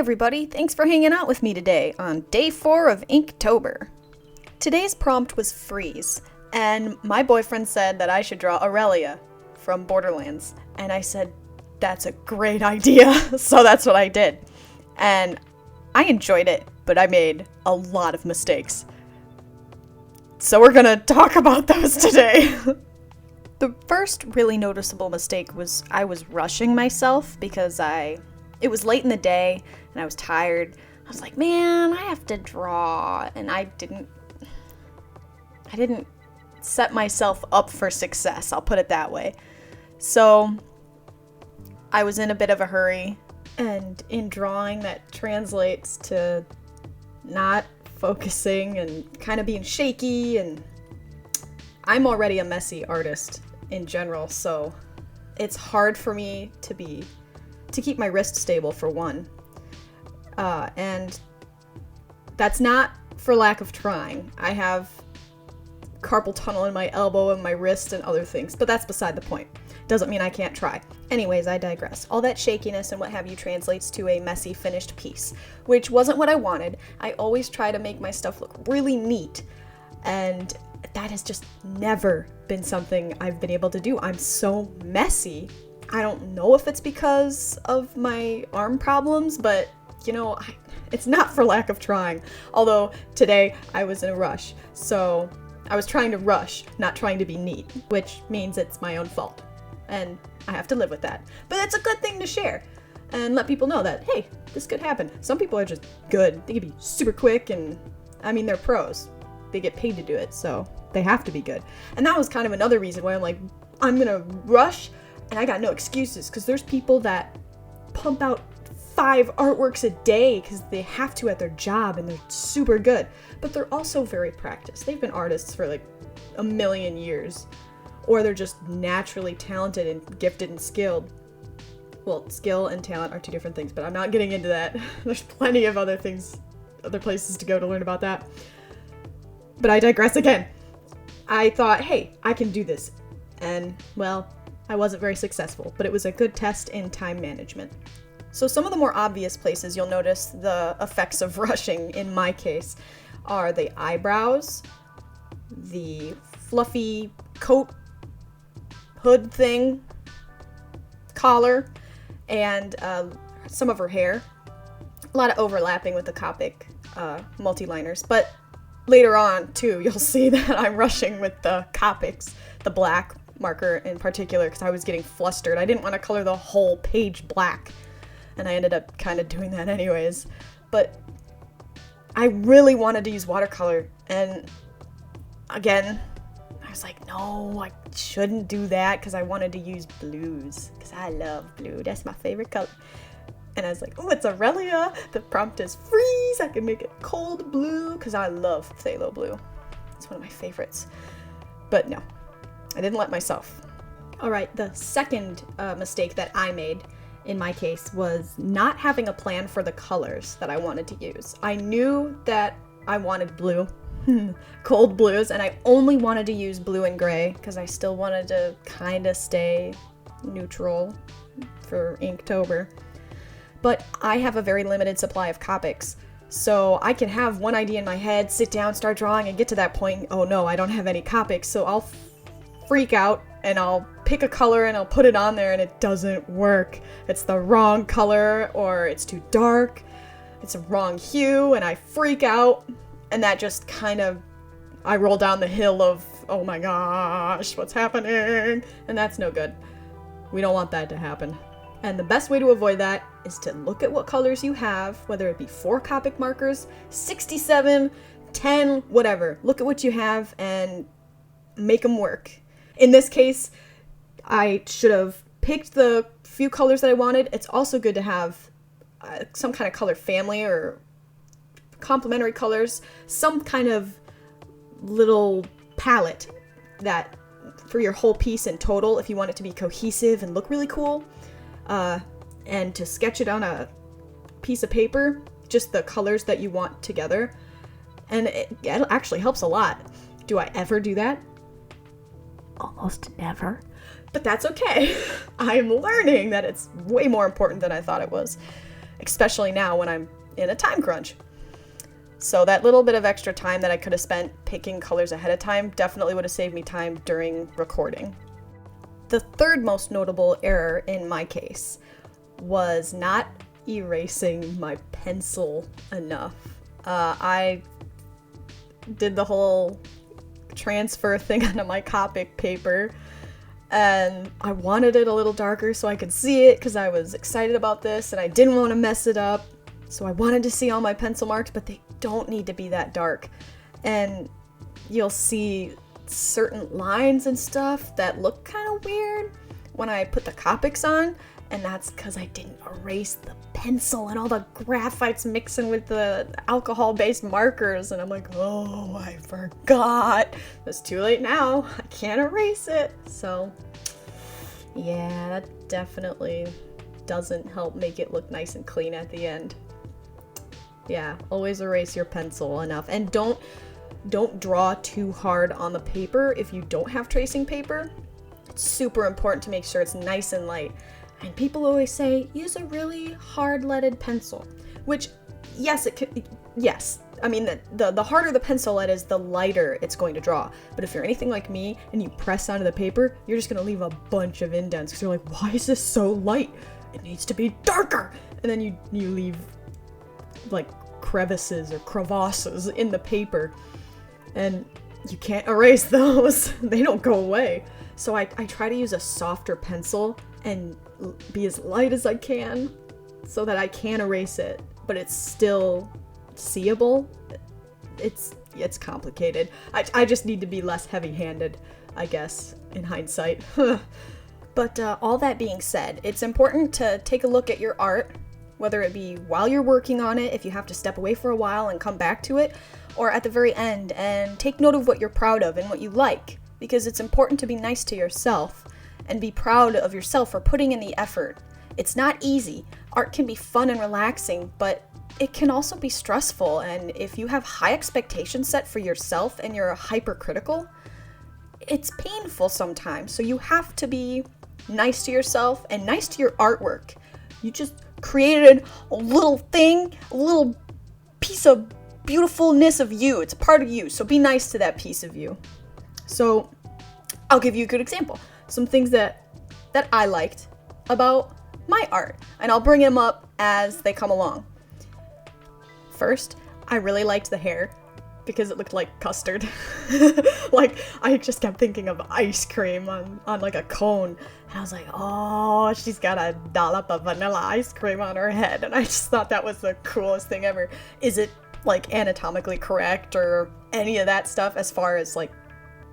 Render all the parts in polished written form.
everybody, thanks for hanging out with me today on day 4 of Inktober. Today's prompt was freeze, and my boyfriend said that I should draw Aurelia from Borderlands, and I said, that's a great idea, so that's what I did. And I enjoyed it, but I made a lot of mistakes. So we're gonna talk about those today. The first really noticeable mistake was I was rushing myself because it was late in the day and I was tired. I was like, man, I have to draw. And I didn't set myself up for success, I'll put it that way. So I was in a bit of a hurry, and in drawing that translates to not focusing and kind of being shaky, and I'm already a messy artist in general, so it's hard for me to keep my wrist stable, for one. And that's not for lack of trying. I have carpal tunnel in my elbow and my wrist and other things, but that's beside the point. Doesn't mean I can't try. Anyways, I digress. All that shakiness and what have you translates to a messy finished piece, which wasn't what I wanted. I always try to make my stuff look really neat, and that has just never been something I've been able to do. I'm so messy. I don't know if it's because of my arm problems, but it's not for lack of trying. Although today I was in a rush, so I was trying to rush, not trying to be neat, which means it's my own fault. And I have to live with that. But it's a good thing to share and let people know that, hey, this could happen. Some people are just good. They can be super quick, and they're pros. They get paid to do it, so they have to be good. And that was kind of another reason why I'm like, I'm gonna rush, and I got no excuses, because there's people that pump out 5 artworks a day because they have to at their job, and they're super good. But they're also very practiced. They've been artists for like a million years. Or they're just naturally talented and gifted and skilled. Well, skill and talent are 2 different things, but I'm not getting into that. There's plenty of other places to go to learn about that. But I digress again. I thought, hey, I can do this. And, well, I wasn't very successful, but it was a good test in time management. So some of the more obvious places you'll notice the effects of rushing, in my case, are the eyebrows, the fluffy coat hood thing, collar, and some of her hair. A lot of overlapping with the Copic multi-liners, but later on, too, you'll see that I'm rushing with the Copics, the black marker in particular, because I was getting flustered. I didn't want to color the whole page black, and I ended up kind of doing that anyways. But I really wanted to use watercolor, and again, I was like, no, I shouldn't do that, because I wanted to use blues, because I love blue. That's my favorite color. And I was like, oh, it's Aurelia. The prompt is freeze. I can make it cold blue, because I love phthalo blue. It's one of my favorites. But no, I didn't let myself. All right, the second mistake that I made in my case was not having a plan for the colors that I wanted to use. I knew that I wanted blue. Cold blues, and I only wanted to use blue and gray because I still wanted to kind of stay neutral for Inktober. But I have a very limited supply of Copics, so I can have one idea in my head, sit down, start drawing, and get to that point, oh no, I don't have any Copics, so I'll freak out and I'll pick a color and I'll put it on there and it doesn't work. It's the wrong color, or it's too dark, it's a wrong hue, and I freak out. And that just kind of, I roll down the hill of, oh my gosh, what's happening? And that's no good. We don't want that to happen. And the best way to avoid that is to look at what colors you have, whether it be 4 Copic markers, 67, 10, whatever. Look at what you have and make them work. In this case, I should have picked the few colors that I wanted. It's also good to have some kind of color family or complementary colors, some kind of little palette that for your whole piece in total, if you want it to be cohesive and look really cool, and to sketch it on a piece of paper, just the colors that you want together, and it actually helps a lot. Do I ever do that? Almost never. But that's okay. I'm learning that it's way more important than I thought it was. especially now when I'm in a time crunch. So that little bit of extra time that I could have spent picking colors ahead of time definitely would have saved me time during recording. The third most notable error in my case was not erasing my pencil enough. I did the whole transfer thing onto my Copic paper, and I wanted it a little darker so I could see it because I was excited about this and I didn't want to mess it up. So I wanted to see all my pencil marks, but they don't need to be that dark. And you'll see certain lines and stuff that look kind of weird when I put the Copics on, and that's because I didn't erase the pencil and all the graphite's mixing with the alcohol-based markers, and I'm like, oh, I forgot. It's too late now. I can't erase it. So yeah, that definitely doesn't help make it look nice and clean at the end. Yeah, always erase your pencil enough, and don't draw too hard on the paper if you don't have tracing paper. It's super important to make sure it's nice and light. And people always say, use a really hard leaded pencil, which, yes, it could, yes. I mean, the harder the pencil lead is, the lighter it's going to draw. But if you're anything like me and you press onto the paper, you're just gonna leave a bunch of indents because you're like, why is this so light? It needs to be darker. And then you leave like crevices or crevasses in the paper, and you can't erase those. They don't go away. So I try to use a softer pencil and be as light as I can so that I can erase it, but it's still seeable. It's complicated. I just need to be less heavy-handed, I guess, in hindsight. But all that being said, it's important to take a look at your art, whether it be while you're working on it, if you have to step away for a while and come back to it, or at the very end, and take note of what you're proud of and what you like, because it's important to be nice to yourself and be proud of yourself for putting in the effort. It's not easy. Art can be fun and relaxing, but it can also be stressful, and if you have high expectations set for yourself and you're hypercritical, it's painful sometimes. So you have to be nice to yourself and nice to your artwork. You just created a little thing, a little piece of beautifulness of you. It's a part of you, so be nice to that piece of you. So I'll give you a good example. Some things that I liked about my art, and I'll bring them up as they come along. First, I really liked the hair because it looked like custard. Like, I just kept thinking of ice cream on like a cone, and I was like, oh, she's got a dollop of vanilla ice cream on her head, and I just thought that was the coolest thing ever. Is it like anatomically correct or any of that stuff as far as like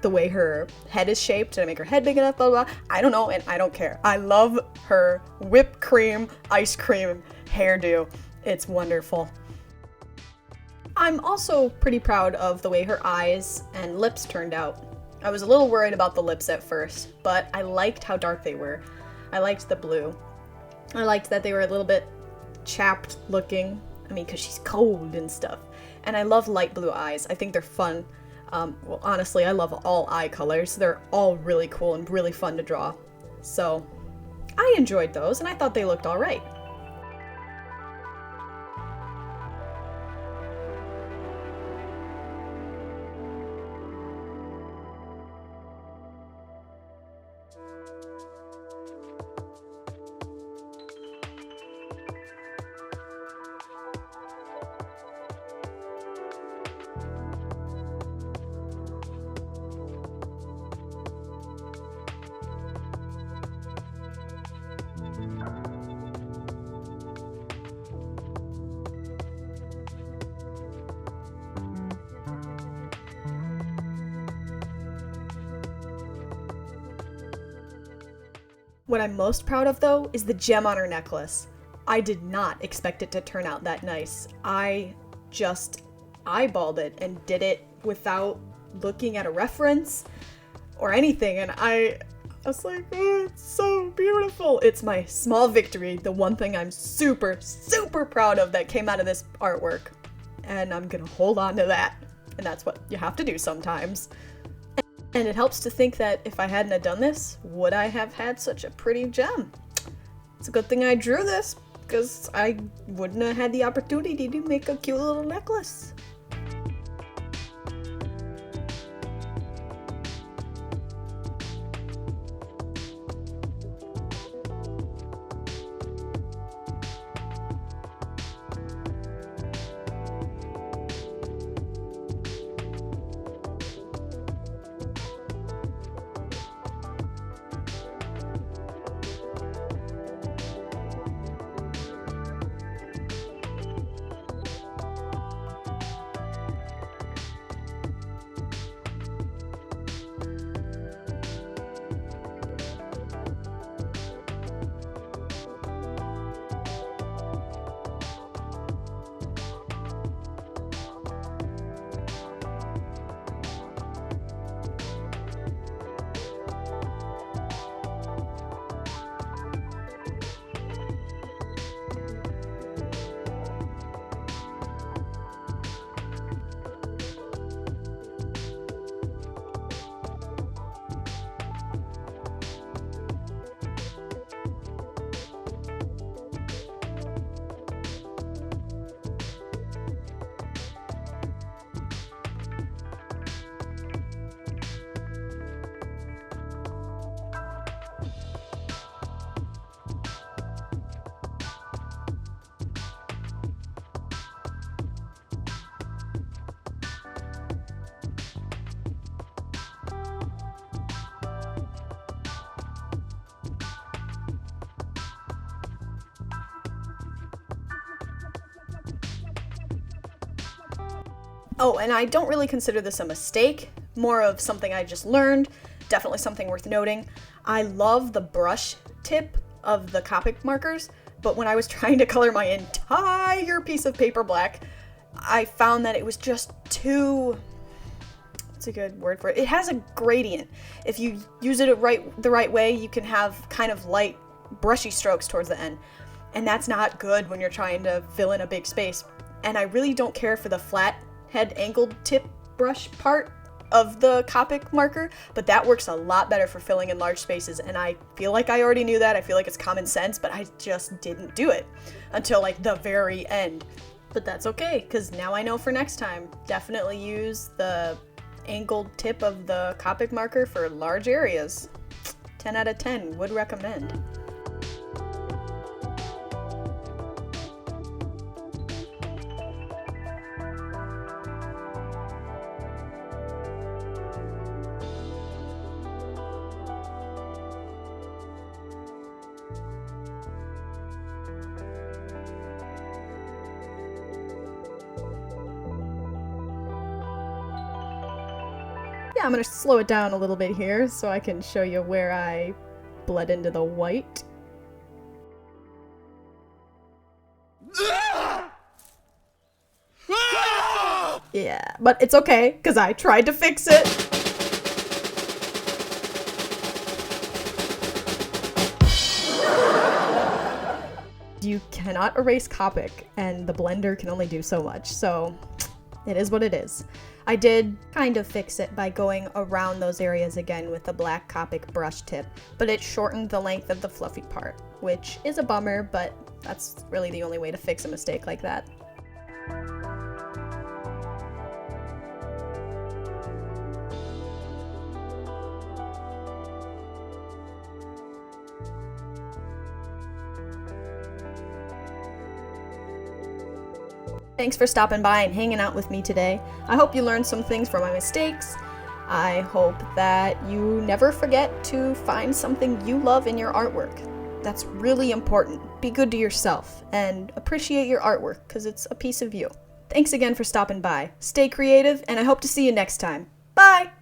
the way her head is shaped? Did I make her head big enough? Blah, blah, blah. I don't know, and I don't care. I love her whipped cream, ice cream hairdo. It's wonderful. I'm also pretty proud of the way her eyes and lips turned out. I was a little worried about the lips at first, but I liked how dark they were. I liked the blue. I liked that they were a little bit chapped looking. I mean, because she's cold and stuff. And I love light blue eyes. I think they're fun. Well, honestly, I love all eye colors. They're all really cool and really fun to draw. So I enjoyed those, and I thought they looked all right. What I'm most proud of, though, is the gem on her necklace. I did not expect it to turn out that nice. I just eyeballed it and did it without looking at a reference or anything, and I was like, oh, it's so beautiful. It's my small victory, the one thing I'm super, super proud of that came out of this artwork, and I'm gonna hold on to that, and that's what you have to do sometimes. And it helps to think that if I hadn't have done this, would I have had such a pretty gem? It's a good thing I drew this, because I wouldn't have had the opportunity to make a cute little necklace. Oh, and I don't really consider this a mistake, more of something I just learned, definitely something worth noting. I love the brush tip of the Copic markers, but when I was trying to color my entire piece of paper black, I found that it was just too... what's a good word for it? It has a gradient. If you use it the right way, you can have kind of light, brushy strokes towards the end, and that's not good when you're trying to fill in a big space. And I really don't care for the flat head angled tip brush part of the Copic marker, but that works a lot better for filling in large spaces, and I feel like I already knew that. I feel like it's common sense, but I just didn't do it until like the very end. But that's okay, because now I know for next time. Definitely use the angled tip of the Copic marker for large areas. 10 out of 10 would recommend. Yeah, I'm going to slow it down a little bit here so I can show you where I bled into the white. Yeah, but it's okay, because I tried to fix it. You cannot erase Copic, and the blender can only do so much, so it is what it is. I did kind of fix it by going around those areas again with the black Copic brush tip, but it shortened the length of the fluffy part, which is a bummer, but that's really the only way to fix a mistake like that. Thanks for stopping by and hanging out with me today. I hope you learned some things from my mistakes. I hope that you never forget to find something you love in your artwork. That's really important. Be good to yourself and appreciate your artwork because it's a piece of you. Thanks again for stopping by. Stay creative, and I hope to see you next time. Bye!